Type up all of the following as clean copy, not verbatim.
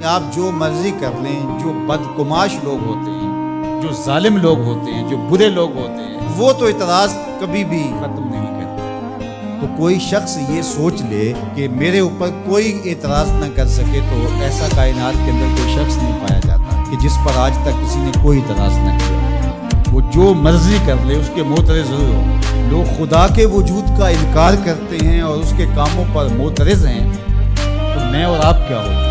آپ جو مرضی کر لیں، جو بدگماش لوگ ہوتے ہیں، جو ظالم لوگ ہوتے ہیں، جو برے لوگ ہوتے ہیں، وہ تو اعتراض کبھی بھی ختم نہیں کرتے۔ تو کوئی شخص یہ سوچ لے کہ میرے اوپر کوئی اعتراض نہ کر سکے، تو ایسا کائنات کے اندر کوئی شخص نہیں پایا جاتا کہ جس پر آج تک کسی نے کوئی اعتراض نہ کیا۔ وہ جو مرضی کر لے اس کے معترض ضرور ہو۔ لوگ خدا کے وجود کا انکار کرتے ہیں اور اس کے کاموں پر معترض ہیں، تو میں اور آپ کیا ہوتے ہیں؟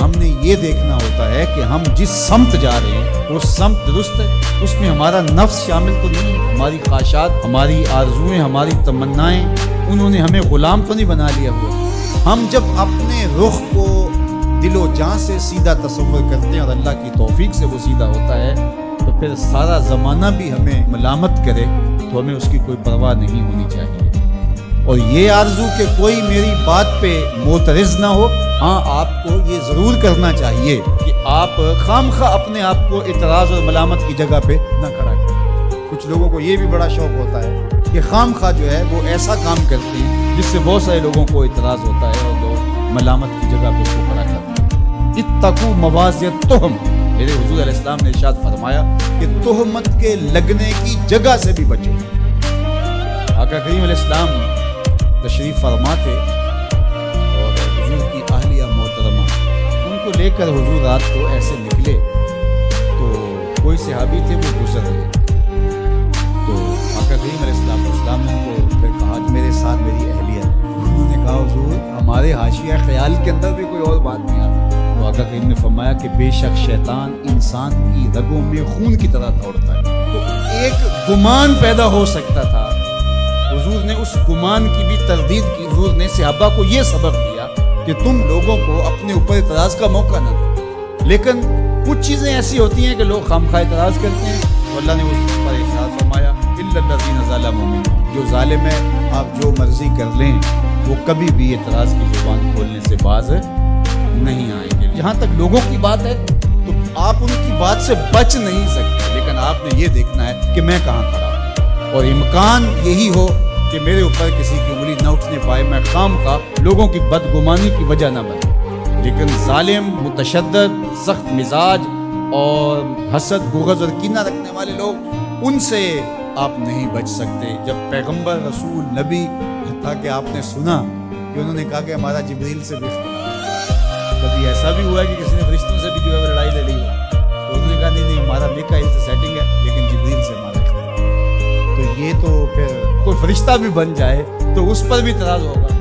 ہم نے یہ دیکھنا ہوتا ہے کہ ہم جس سمت جا رہے ہیں وہ سمت درست ہے، اس میں ہمارا نفس شامل تو نہیں ہے، ہماری خواہشات، ہماری آرزویں، ہماری تمنائیں، انہوں نے ہمیں غلام تو نہیں بنا لیا ہوا۔ ہم جب اپنے رخ کو دل و جان سے سیدھا تصور کرتے ہیں اور اللہ کی توفیق سے وہ سیدھا ہوتا ہے، تو پھر سارا زمانہ بھی ہمیں ملامت کرے تو ہمیں اس کی کوئی پرواہ نہیں ہونی چاہیے۔ اور یہ آرزو کہ کوئی میری بات پہ معترض نہ ہو، ہاں آپ کو یہ ضرور کرنا چاہیے کہ آپ خام خواہ اپنے آپ کو اعتراض اور ملامت کی جگہ پہ نہ کھڑا کریں۔ کچھ لوگوں کو یہ بھی بڑا شوق ہوتا ہے کہ خام خواہ جو ہے وہ ایسا کام کرتے ہیں جس سے بہت سارے لوگوں کو اعتراض ہوتا ہے اور لوگ ملامت کی جگہ پہ اس کو کھڑا کرتے ہیں۔ اتقوا مواضع التہم، میرے حضور علیہ السلام نے ارشاد فرمایا کہ تہمت کے لگنے کی جگہ سے بھی بچو۔ آقا کریم علیہ السلام تشریف فرما تھے اور حضور کی اہلیہ محترمہ ان کو لے کر حضور رات کو ایسے نکلے تو کوئی صحابی تھے وہ گزر رہے، تو آقا کریم علیہ السلام نے ان کو پھر کہا کہ میرے ساتھ میری اہلیہ ہے۔ انہوں نے کہا حضور ہمارے حاشیہ خیال کے اندر بھی کوئی اور بات نہیں آتی۔ تو آقا کریم نے فرمایا کہ بے شک شیطان انسان کی رگوں میں خون کی طرح دوڑتا ہے، تو ایک گمان پیدا ہو سکتا تھا۔ حضور نے اس گمان کی بھی تردید کی۔ حضور نے صحابہ کو یہ سبق دیا کہ تم لوگوں کو اپنے اوپر اعتراض کا موقع نہ دو، لیکن کچھ چیزیں ایسی ہوتی ہیں کہ لوگ خامخواہ اعتراض کرتے ہیں، تو اللہ نے اس پر ارشاد فرمایا الا الذین ظلموا منہم، جو ظالم ہے آپ جو مرضی کر لیں وہ کبھی بھی اعتراض کی زبان کھولنے سے باز نہیں آئیں گے۔ جہاں تک لوگوں کی بات ہے تو آپ ان کی بات سے بچ نہیں سکتے، لیکن آپ نے یہ دیکھنا ہے کہ میں کہاں کھڑا ہوں، اور امکان یہی ہو کہ میرے اوپر کسی کی انگلی نہ اٹھنے پائے، میں خام خواہ لوگوں کی بدگمانی کی وجہ نہ بنے۔ لیکن ظالم، متشدد، سخت مزاج اور حسد، بغض اور کینہ رکھنے والے لوگ، ان سے آپ نہیں بچ سکتے۔ جب پیغمبر، رسول، نبی، حتیٰ کہ آپ نے سنا کہ انہوں نے کہا کہ ہمارا جبریل سے بھی اختلاف، کبھی ایسا بھی ہوا ہے کہ کسی نے فرشتوں سے بھی جو ہے لڑائی لے لی ہو، تو انہوں نے کہا نہیں ہمارا میکائیل سے سیٹنگ ہے لیکن جبریل سے ہمارا اختلاف۔ تو یہ تو پھر کوئی فرشتہ بھی بن جائے تو اس پر بھی اعتراض ہوگا۔